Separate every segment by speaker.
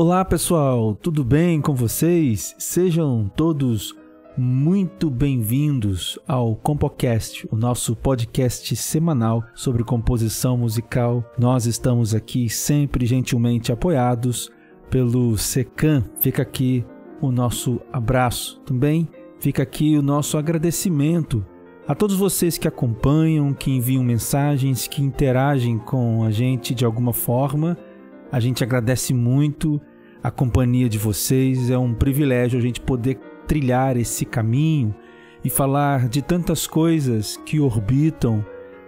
Speaker 1: Olá pessoal, tudo bem com vocês? Sejam todos muito bem-vindos ao Compocast, o nosso podcast semanal sobre composição musical. Nós estamos aqui sempre gentilmente apoiados pelo Secam. Fica aqui o nosso abraço. Também fica aqui o nosso agradecimento a todos vocês que acompanham, que enviam mensagens, que interagem com a gente de alguma forma. A gente agradece muito a companhia de vocês. É um privilégio a gente poder trilhar esse caminho e falar de tantas coisas que orbitam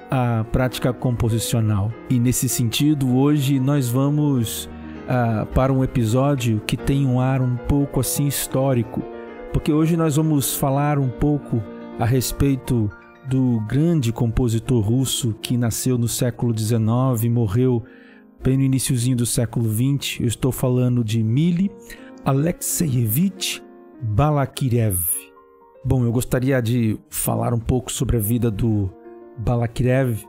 Speaker 1: a prática composicional. E nesse sentido, hoje nós vamos para um episódio que tem um ar um pouco assim histórico, porque hoje nós vamos falar um pouco a respeito do grande compositor russo que nasceu no século XIX e morreu bem no iniciozinho do século XX. Eu estou falando de Mily Alexeyevich Balakirev. Bom, eu gostaria de falar um pouco sobre a vida do Balakirev,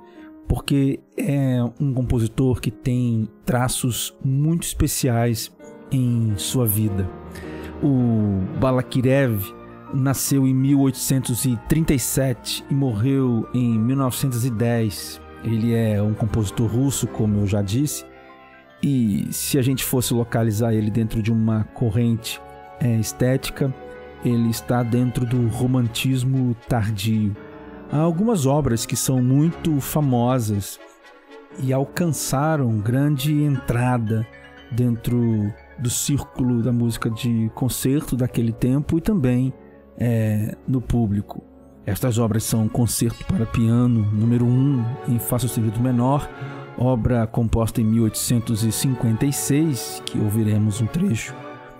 Speaker 1: porque é um compositor que tem traços muito especiais em sua vida. O Balakirev nasceu em 1837 e morreu em 1910. Ele é um compositor russo, como eu já disse, e se a gente fosse localizar ele dentro de uma corrente estética, ele está dentro do romantismo tardio. Há algumas obras que são muito famosas e alcançaram grande entrada dentro do círculo da música de concerto daquele tempo e também no público. Estas obras são Concerto para Piano número 1 em Fá sustenido menor, obra composta em 1856, que ouviremos um trecho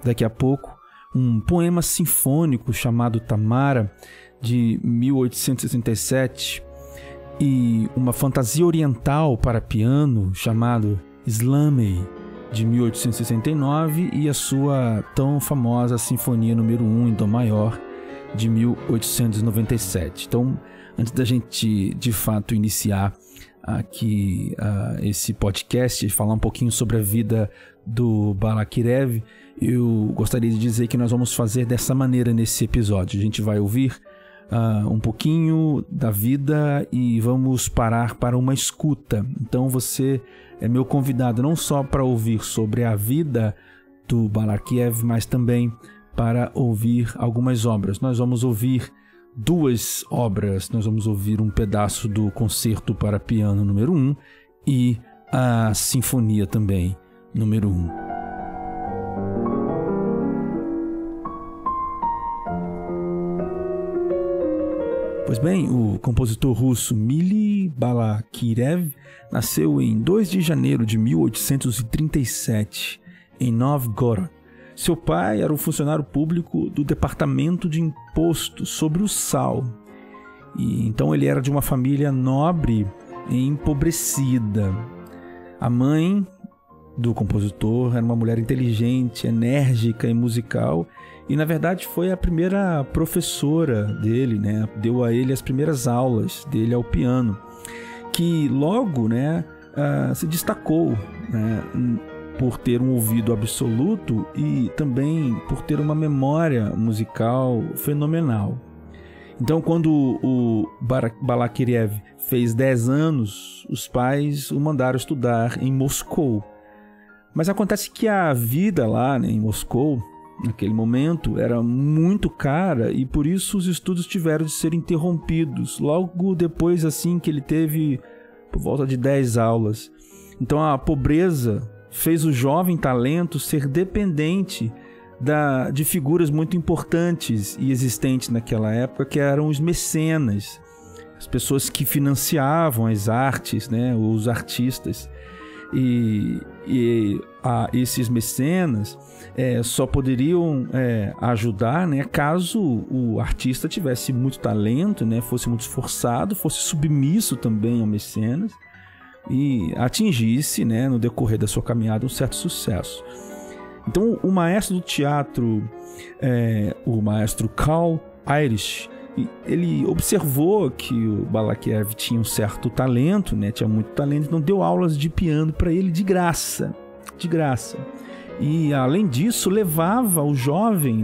Speaker 1: daqui a pouco, um poema sinfônico chamado Tamara, de 1867, e uma fantasia oriental para piano chamado Slamey, de 1869, e a sua tão famosa Sinfonia número 1 em Dó maior, de 1897. Então, antes da gente de fato iniciar aqui esse podcast e falar um pouquinho sobre a vida do Balakirev, eu gostaria de dizer que nós vamos fazer dessa maneira nesse episódio. A gente vai ouvir um pouquinho da vida e vamos parar para uma escuta. Então você é meu convidado não só para ouvir sobre a vida do Balakirev, mas também para ouvir algumas obras. Nós vamos ouvir duas obras. Nós vamos ouvir um pedaço do Concerto para Piano número 1 e a Sinfonia também, número 1. Pois bem, o compositor russo Mily Balakirev nasceu em 2 de janeiro de 1837 em Novgorod. Seu pai era um funcionário público do Departamento de Imposto sobre o Sal. E então ele era de uma família nobre e empobrecida. A mãe do compositor era uma mulher inteligente, enérgica e musical. E na verdade foi a primeira professora dele, né? Deu a ele as primeiras aulas dele ao piano. Que logo, se destacou, por ter um ouvido absoluto e também por ter uma memória musical fenomenal. Então, quando o Balakirev fez 10 anos, os pais o mandaram estudar em Moscou. Mas acontece que a vida lá, em Moscou, naquele momento, era muito cara e por isso os estudos tiveram de ser interrompidos logo depois assim que ele teve por volta de 10 aulas. Então a pobreza fez o jovem talento ser dependente de figuras muito importantes e existentes naquela época, que eram os mecenas, as pessoas que financiavam as artes, os artistas. E esses mecenas só poderiam ajudar, caso o artista tivesse muito talento, fosse muito esforçado, fosse submisso também ao mecenas e atingisse, no decorrer da sua caminhada, um certo sucesso. Então, o maestro do teatro, o maestro Carl Irish, ele observou que o Balakirev tinha um certo talento, tinha muito talento, então deu aulas de piano para ele de graça. E, além disso, levava o jovem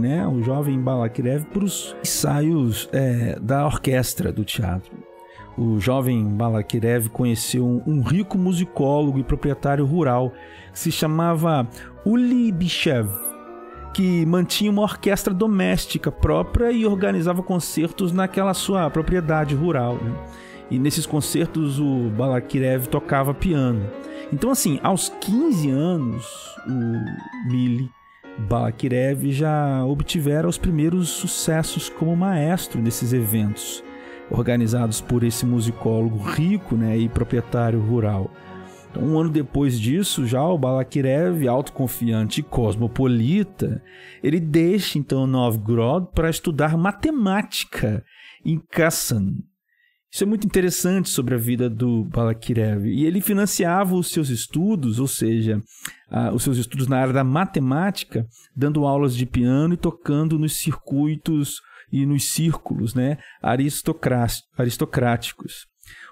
Speaker 1: Balakirev para os ensaios da orquestra do teatro. O jovem Balakirev conheceu um rico musicólogo e proprietário rural que se chamava Uli Bichev, que mantinha uma orquestra doméstica própria e organizava concertos naquela sua propriedade rural, né? E nesses concertos o Balakirev tocava piano. Então, assim, aos 15 anos, o Mili Balakirev já obtivera os primeiros sucessos como maestro nesses eventos, organizados por esse musicólogo rico, né, e proprietário rural. Então, um ano depois disso, já o Balakirev, autoconfiante e cosmopolita, ele deixa então Novgorod para estudar matemática em Kazan. Isso é muito interessante sobre a vida do Balakirev. E ele financiava os seus estudos, ou seja, os seus estudos na área da matemática, dando aulas de piano e tocando nos circuitos e nos círculos, né, aristocráticos.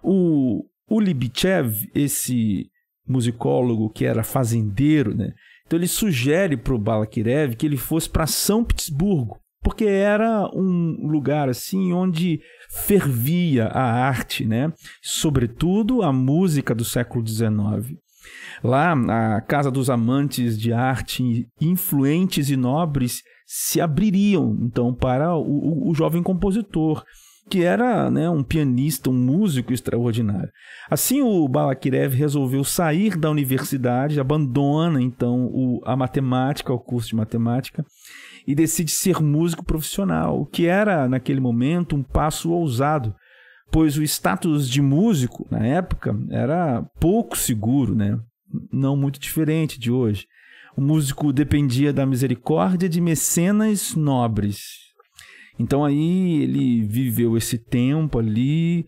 Speaker 1: O Libichev, esse musicólogo que era fazendeiro, né, então ele sugere para o Balakirev que ele fosse para São Petersburgo, porque era um lugar assim onde fervia a arte, né? Sobretudo a música do século XIX. Lá, a casa dos amantes de arte influentes e nobres se abririam, então, para o jovem compositor, que era, né, um pianista, um músico extraordinário. Assim, o Balakirev resolveu sair da universidade, abandona, então, a matemática, o curso de matemática, e decide ser músico profissional, o que era, naquele momento, um passo ousado, pois o status de músico, na época, era pouco seguro, né? Não muito diferente de hoje. O músico dependia da misericórdia de mecenas nobres. Então aí ele viveu esse tempo ali,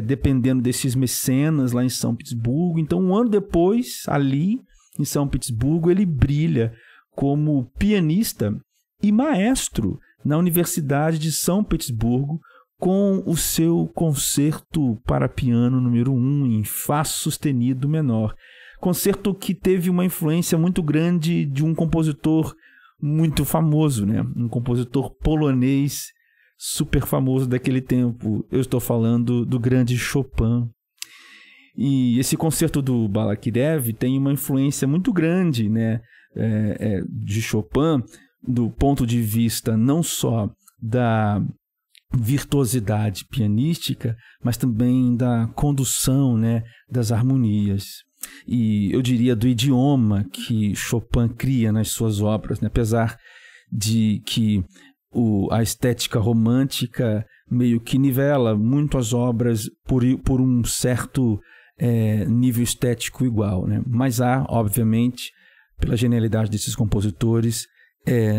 Speaker 1: dependendo desses mecenas lá em São Petersburgo. Então, um ano depois, ali em São Petersburgo, ele brilha como pianista e maestro na Universidade de São Petersburgo com o seu concerto para piano número 1 em Fá sustenido menor. Concerto que teve uma influência muito grande de um compositor muito famoso, né? Um compositor polonês super famoso daquele tempo. Eu estou falando do grande Chopin. E esse concerto do Balakirev tem uma influência muito grande, né, de Chopin, do ponto de vista não só da virtuosidade pianística, mas também da condução, né, das harmonias. E eu diria do idioma que Chopin cria nas suas obras, né? Apesar de que a estética romântica meio que nivela muito as obras por um certo nível estético igual, né? Mas há, obviamente, pela genialidade desses compositores,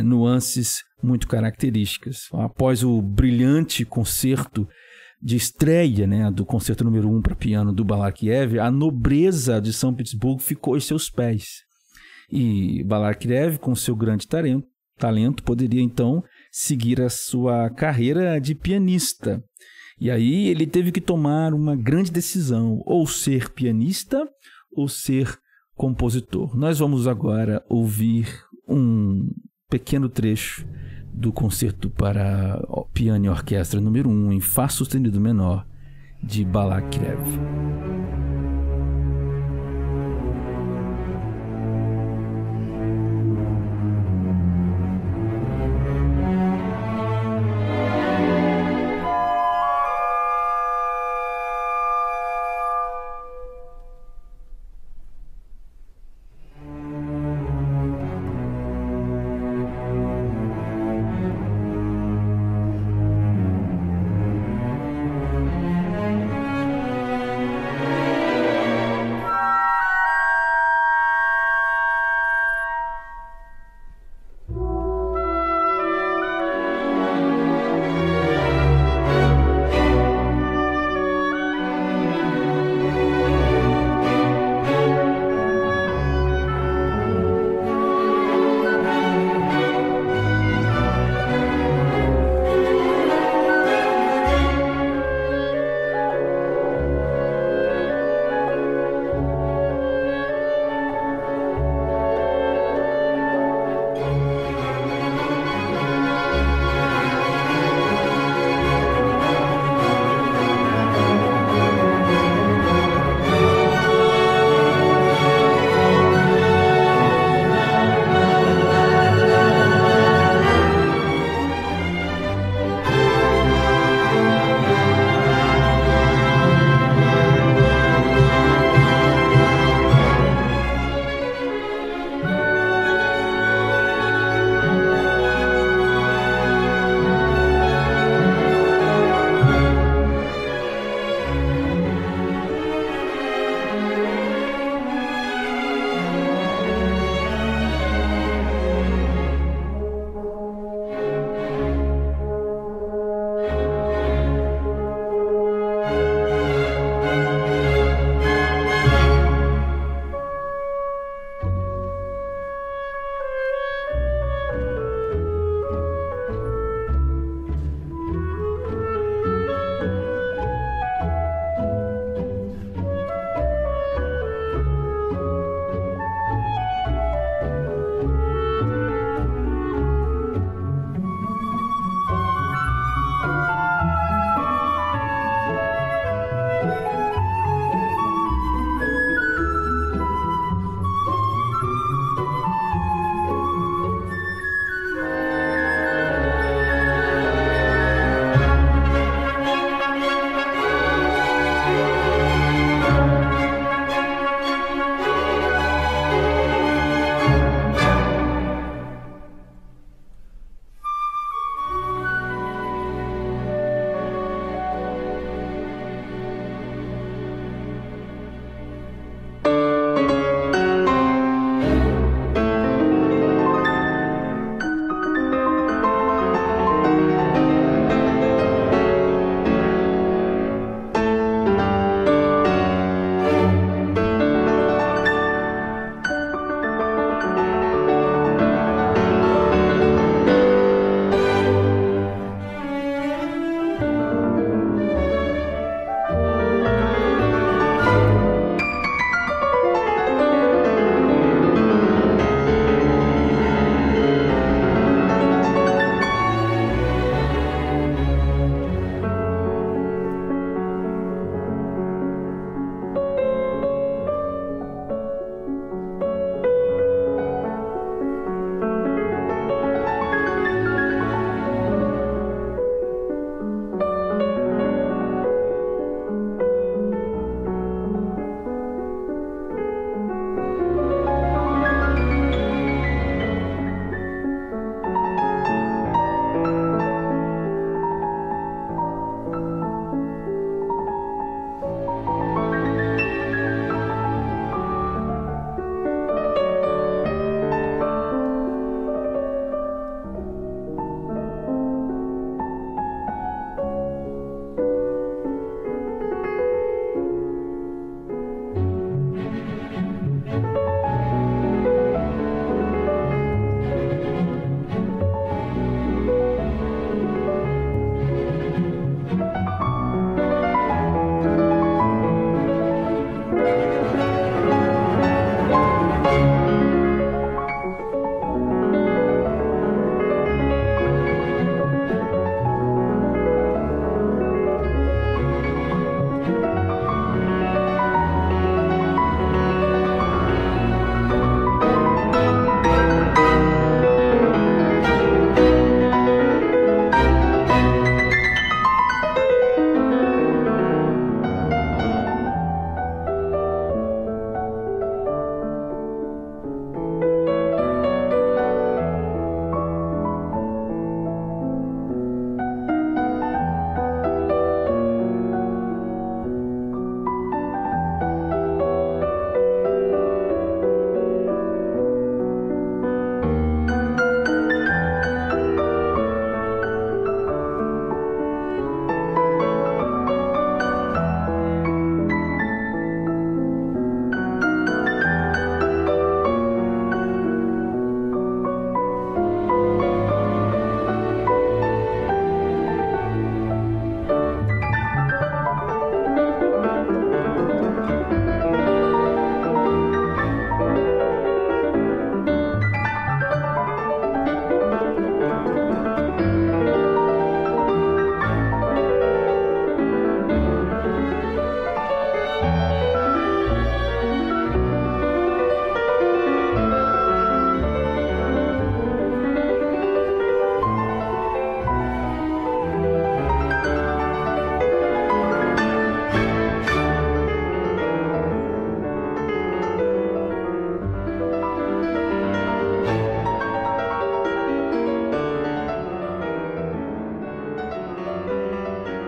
Speaker 1: nuances muito características. Após o brilhante concerto de estreia, né, do concerto número 1 para piano do Balakirev, a nobreza de São Petersburgo ficou aos seus pés. E Balakirev, com seu grande talento, poderia então seguir a sua carreira de pianista. E aí ele teve que tomar uma grande decisão, ou ser pianista ou ser compositor. Nós vamos agora ouvir um pequeno trecho do concerto para piano e orquestra número 1 em Fá sustenido menor de Balakirev.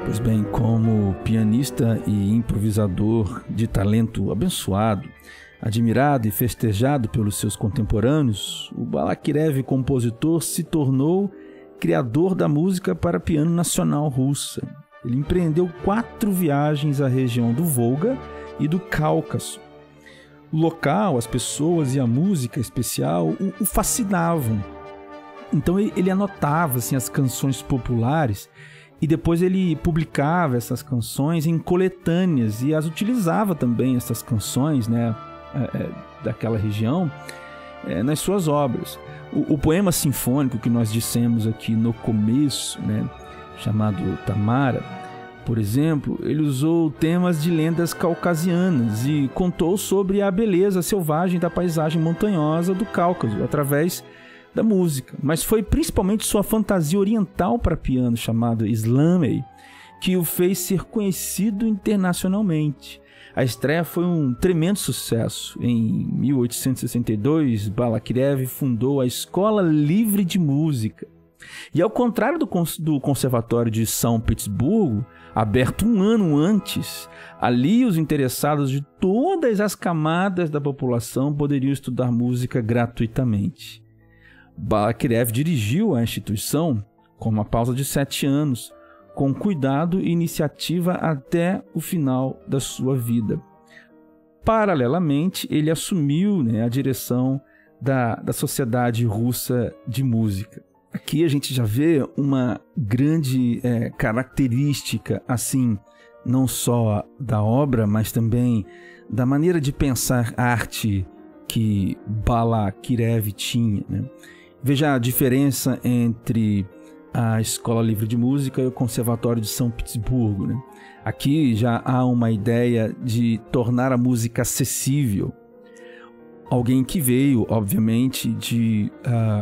Speaker 1: Pois bem, como pianista e improvisador de talento abençoado, admirado e festejado pelos seus contemporâneos, o Balakirev, compositor, se tornou criador da música para piano nacional russa. Ele empreendeu 4 viagens à região do Volga e do Cáucaso. O local, as pessoas e a música especial o fascinavam. Então ele anotava assim, as canções populares e depois ele publicava essas canções em coletâneas e as utilizava também, essas canções, né, daquela região, nas suas obras. O poema sinfônico que nós dissemos aqui no começo, né, chamado Tamara, por exemplo, ele usou temas de lendas caucasianas e contou sobre a beleza selvagem da paisagem montanhosa do Cáucaso através da música. Mas foi principalmente sua fantasia oriental para piano, chamada Islamey, que o fez ser conhecido internacionalmente. A estreia foi um tremendo sucesso. Em 1862, Balakirev fundou a Escola Livre de Música. E ao contrário do Conservatório de São Petersburgo, aberto um ano antes, ali os interessados de todas as camadas da população poderiam estudar música gratuitamente. Balakirev dirigiu a instituição com uma pausa de 7 anos, com cuidado e iniciativa até o final da sua vida. Paralelamente, ele assumiu, né, a direção da Sociedade Russa de Música. Aqui a gente já vê uma grande característica, assim, não só da obra, mas também da maneira de pensar arte que Balakirev tinha, né? Veja a diferença entre a Escola Livre de Música e o Conservatório de São Petersburgo, né? Aqui já há uma ideia de tornar a música acessível. Alguém que veio, obviamente, de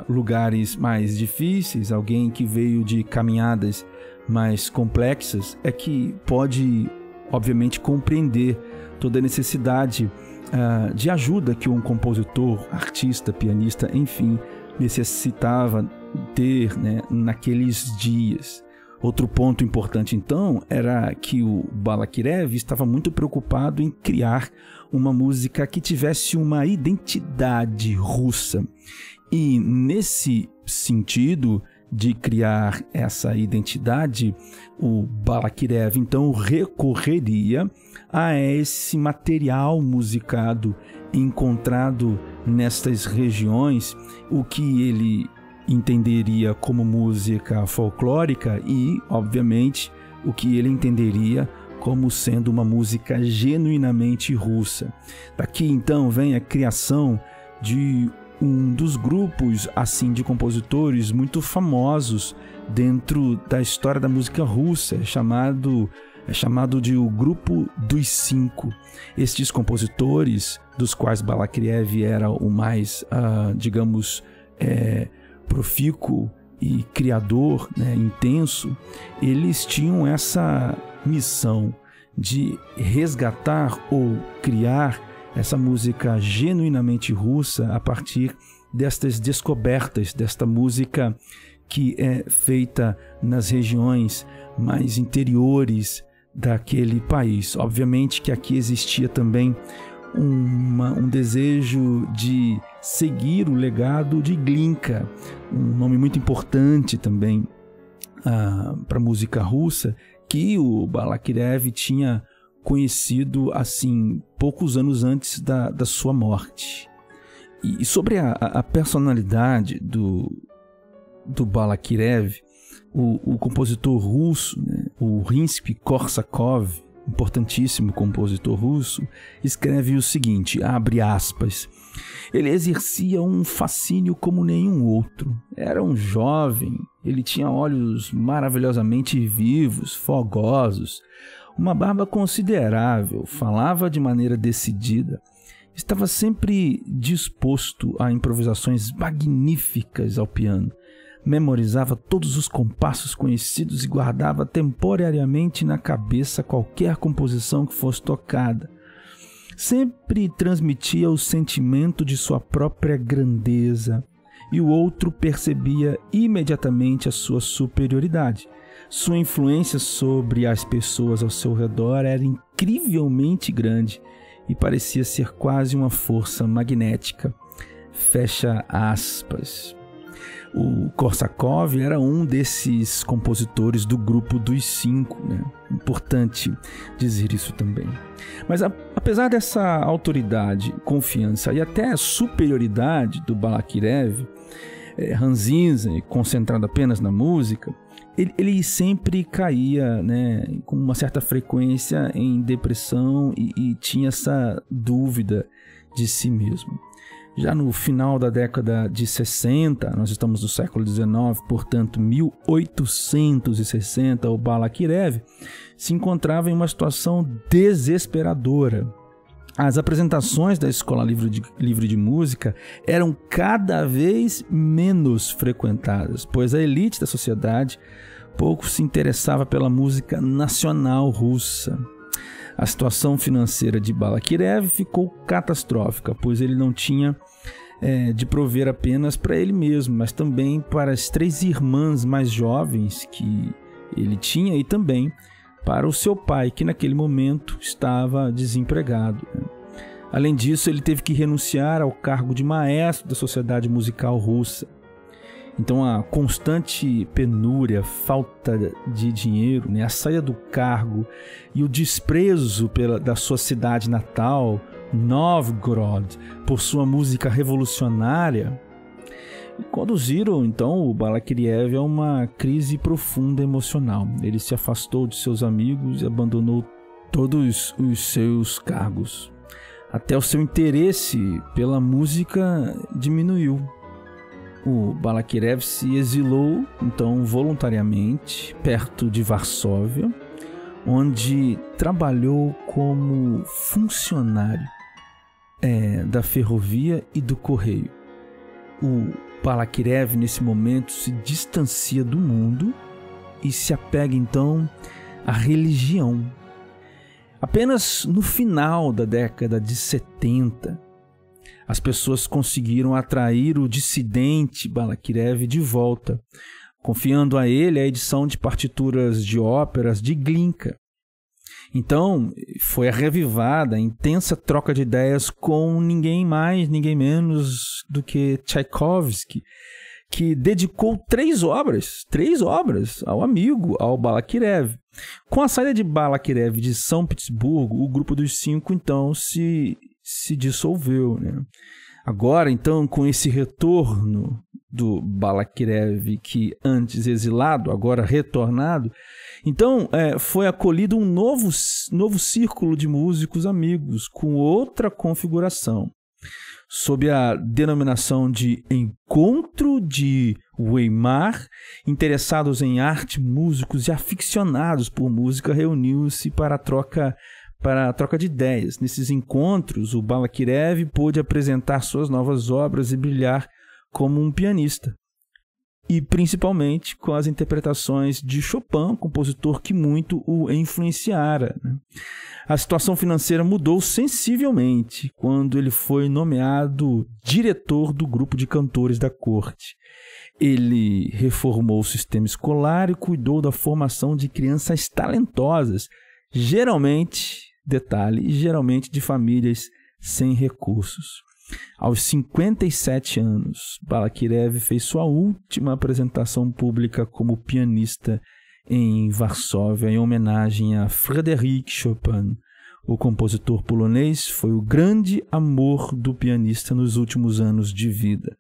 Speaker 1: lugares mais difíceis, alguém que veio de caminhadas mais complexas, é que pode, obviamente, compreender toda a necessidade de ajuda que um compositor, artista, pianista, enfim, necessitava ter, né, naqueles dias. Outro ponto importante, então, era que o Balakirev estava muito preocupado em criar uma música que tivesse uma identidade russa. E nesse sentido de criar essa identidade, o Balakirev, então, recorreria a esse material musicado encontrado nestas regiões, o que ele entenderia como música folclórica e, obviamente, o que ele entenderia como sendo uma música genuinamente russa. Daqui, então, vem a criação de um dos grupos, assim, de compositores muito famosos dentro da história da música russa, chamado de o Grupo dos Cinco. Estes compositores, dos quais Balakirev era o mais, digamos, profícuo e criador, né, intenso, eles tinham essa missão de resgatar ou criar essa música genuinamente russa a partir destas descobertas, desta música que é feita nas regiões mais interiores daquele país. Obviamente que aqui existia também um desejo de seguir o legado de Glinka, um nome muito importante também para a música russa, que o Balakirev tinha conhecido assim poucos anos antes da sua morte. E sobre a personalidade do Balakirev, o compositor russo, né, o Rimsky-Korsakov, importantíssimo compositor russo, escreve o seguinte, abre aspas: ele exercia um fascínio como nenhum outro. Era um jovem, ele tinha olhos maravilhosamente vivos, fogosos, uma barba considerável, falava de maneira decidida, estava sempre disposto a improvisações magníficas ao piano, memorizava todos os compassos conhecidos e guardava temporariamente na cabeça qualquer composição que fosse tocada. Sempre transmitia o sentimento de sua própria grandeza, e o outro percebia imediatamente a sua superioridade. Sua influência sobre as pessoas ao seu redor era incrivelmente grande e parecia ser quase uma força magnética. Fecha aspas. O Korsakov era um desses compositores do grupo dos 5, né? Importante dizer isso também. Mas apesar dessa autoridade, confiança e até superioridade do Balakirev, ranzinza, concentrado apenas na música, ele sempre caía, né, com uma certa frequência em depressão e tinha essa dúvida de si mesmo. Já no final da década de 60, nós estamos no século XIX, portanto 1860, o Balakirev se encontrava em uma situação desesperadora. As apresentações da Escola Livre de Música eram cada vez menos frequentadas, pois a elite da sociedade pouco se interessava pela música nacional russa. A situação financeira de Balakirev ficou catastrófica, pois ele não tinha de prover apenas para ele mesmo, mas também para as 3 irmãs mais jovens que ele tinha e também para o seu pai, que naquele momento estava desempregado. Além disso, ele teve que renunciar ao cargo de maestro da Sociedade Musical Russa. Então a constante penúria, falta de dinheiro, né, a saída do cargo e o desprezo da sua cidade natal, Novgorod, por sua música revolucionária, conduziram então o Balakirev a uma crise profunda emocional. Ele se afastou de seus amigos e abandonou todos os seus cargos. Até o seu interesse pela música diminuiu. O Balakirev se exilou, então, voluntariamente, perto de Varsóvia, onde trabalhou como funcionário da ferrovia e do correio. O Balakirev, nesse momento, se distancia do mundo e se apega, então, à religião. Apenas no final da década de 70, as pessoas conseguiram atrair o dissidente Balakirev de volta, confiando a ele a edição de partituras de óperas de Glinka. Então, foi revivada a intensa troca de ideias com ninguém mais, ninguém menos do que Tchaikovsky, que dedicou 3 obras ao amigo, ao Balakirev. Com a saída de Balakirev de São Petersburgo, o grupo dos 5, então, se dissolveu, né? Agora, então, com esse retorno do Balakirev, que antes exilado, agora retornado, então foi acolhido um novo círculo de músicos amigos, com outra configuração, sob a denominação de Encontro de Weimar. Interessados em arte, músicos e aficionados por música reuniu-se para a troca de ideias. Nesses encontros, o Balakirev pôde apresentar suas novas obras e brilhar como um pianista, e principalmente com as interpretações de Chopin, compositor que muito o influenciara, né? A situação financeira mudou sensivelmente quando ele foi nomeado diretor do grupo de cantores da corte. Ele reformou o sistema escolar e cuidou da formação de crianças talentosas, geralmente de famílias sem recursos. Aos 57 anos, Balakirev fez sua última apresentação pública como pianista em Varsóvia, em homenagem a Frédéric Chopin. O compositor polonês foi o grande amor do pianista nos últimos anos de vida.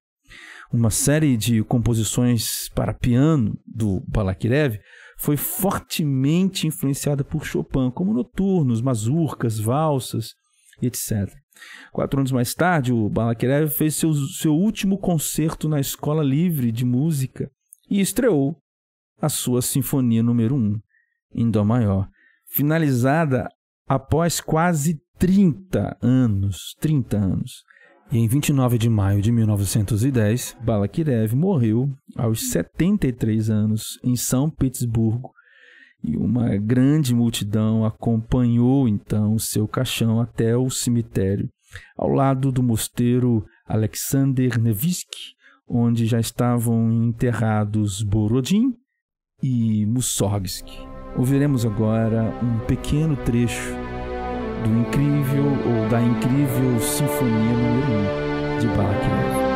Speaker 1: Uma série de composições para piano do Balakirev foi fortemente influenciada por Chopin, como noturnos, mazurcas, valsas, etc. 4 anos mais tarde, o Balakirev fez seu último concerto na Escola Livre de Música e estreou a sua Sinfonia número 1, em Dó maior, finalizada após quase 30 anos. E em 29 de maio de 1910, Balakirev morreu aos 73 anos em São Petersburgo, e uma grande multidão acompanhou então o seu caixão até o cemitério, ao lado do mosteiro Alexander Nevsky, onde já estavam enterrados Borodin e Mussorgsky. Ouviremos agora um pequeno trecho do incrível ou da incrível Sinfonia número 1 de Balakirev.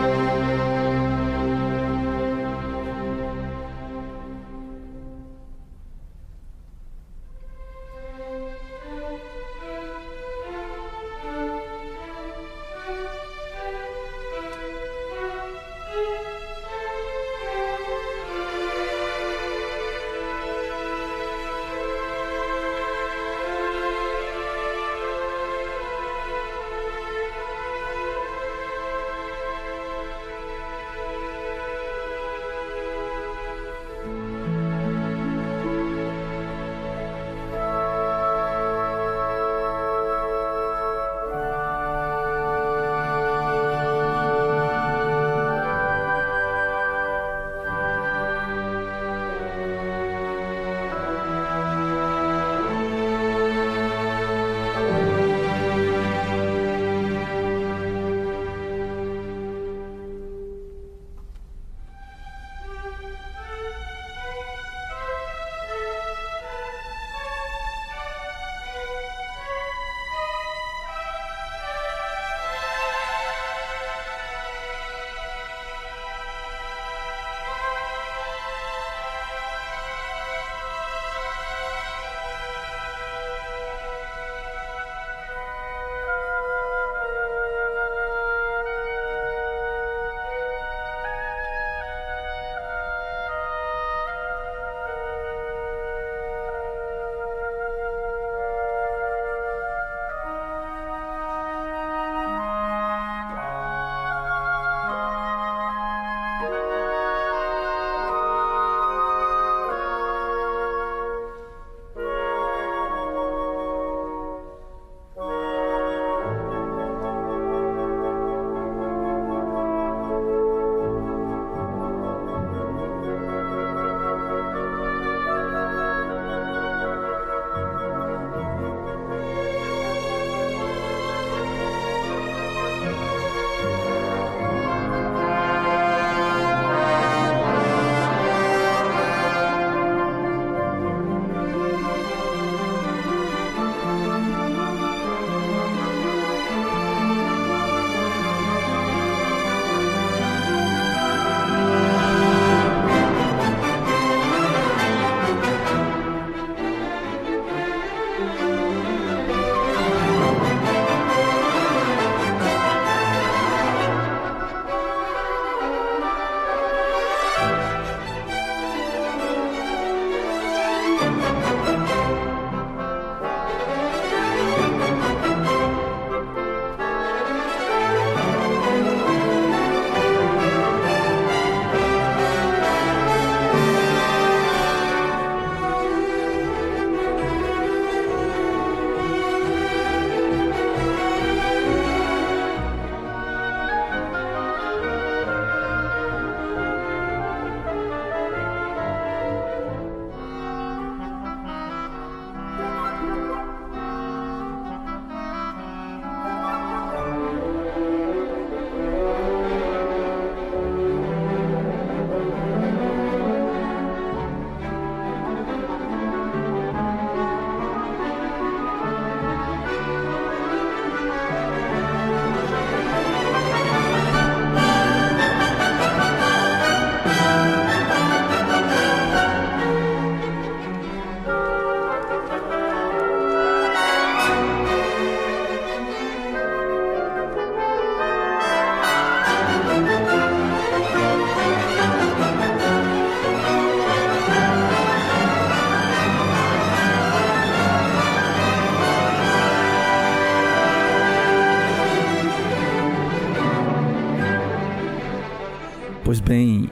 Speaker 1: Pois bem,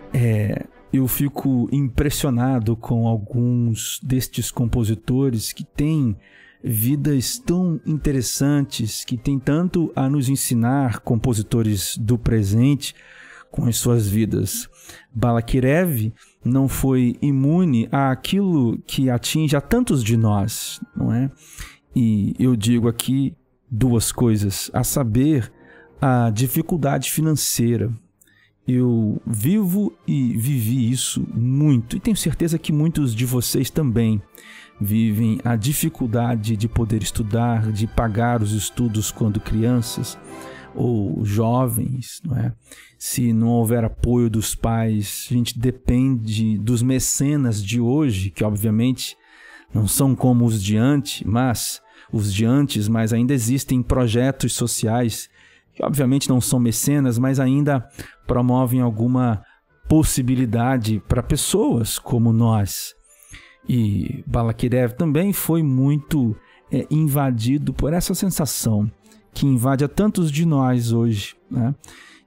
Speaker 1: eu fico impressionado com alguns destes compositores que têm vidas tão interessantes, que têm tanto a nos ensinar, compositores do presente, com as suas vidas. Balakirev não foi imune àquilo que atinge a tantos de nós, não é? E eu digo aqui duas coisas, a saber, a dificuldade financeira. Eu vivo e vivi isso muito, e tenho certeza que muitos de vocês também vivem a dificuldade de poder estudar, de pagar os estudos quando crianças ou jovens, não é? Se não houver apoio dos pais, a gente depende dos mecenas de hoje, que obviamente não são como os de antes, mas ainda existem projetos sociais que obviamente não são mecenas, mas ainda promovem alguma possibilidade para pessoas como nós. E Balakirev também foi muito invadido por essa sensação que invade a tantos de nós hoje, né?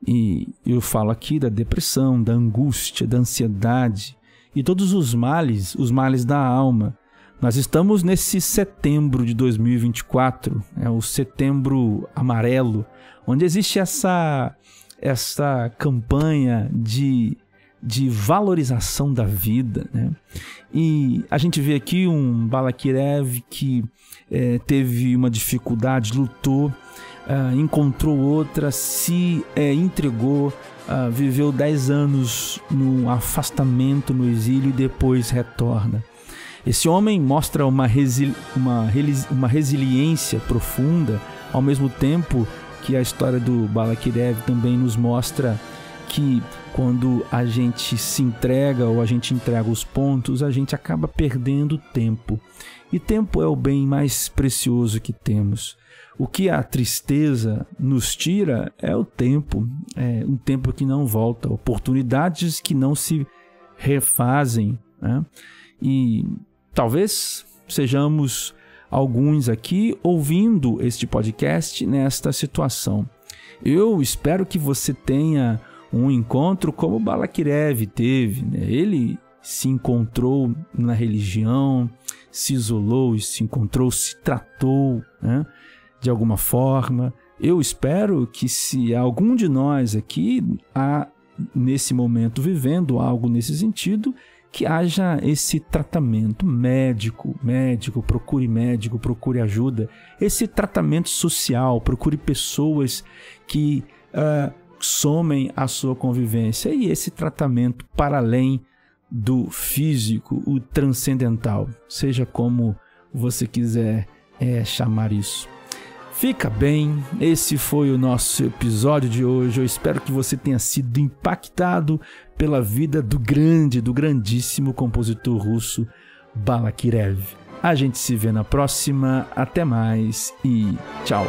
Speaker 1: E eu falo aqui da depressão, da angústia, da ansiedade e todos os males da alma. Nós estamos nesse setembro de 2024, o setembro amarelo, onde existe essa campanha de valorização da vida, né? E a gente vê aqui um Balakirev que teve uma dificuldade, lutou, encontrou outra, se entregou, viveu 10 anos no afastamento, no exílio e depois retorna. Esse homem mostra uma resiliência profunda, ao mesmo tempo que a história do Balakirev também nos mostra que quando a gente se entrega ou a gente entrega os pontos, a gente acaba perdendo tempo. E tempo é o bem mais precioso que temos. O que a tristeza nos tira é o tempo, um tempo que não volta, oportunidades que não se refazem, né? E talvez sejamos alguns aqui ouvindo este podcast nesta situação. Eu espero que você tenha um encontro como Balakirev teve, né? Ele se encontrou na religião, se isolou, se encontrou, se tratou, né? De alguma forma. Eu espero que se algum de nós aqui há nesse momento vivendo algo nesse sentido, que haja esse tratamento médico, procure ajuda, esse tratamento social, procure pessoas que somem a sua convivência, e esse tratamento para além do físico, o transcendental, seja como você quiser chamar isso. Fica bem, esse foi o nosso episódio de hoje. Eu espero que você tenha sido impactado pela vida do grandíssimo compositor russo Balakirev. A gente se vê na próxima, até mais e tchau!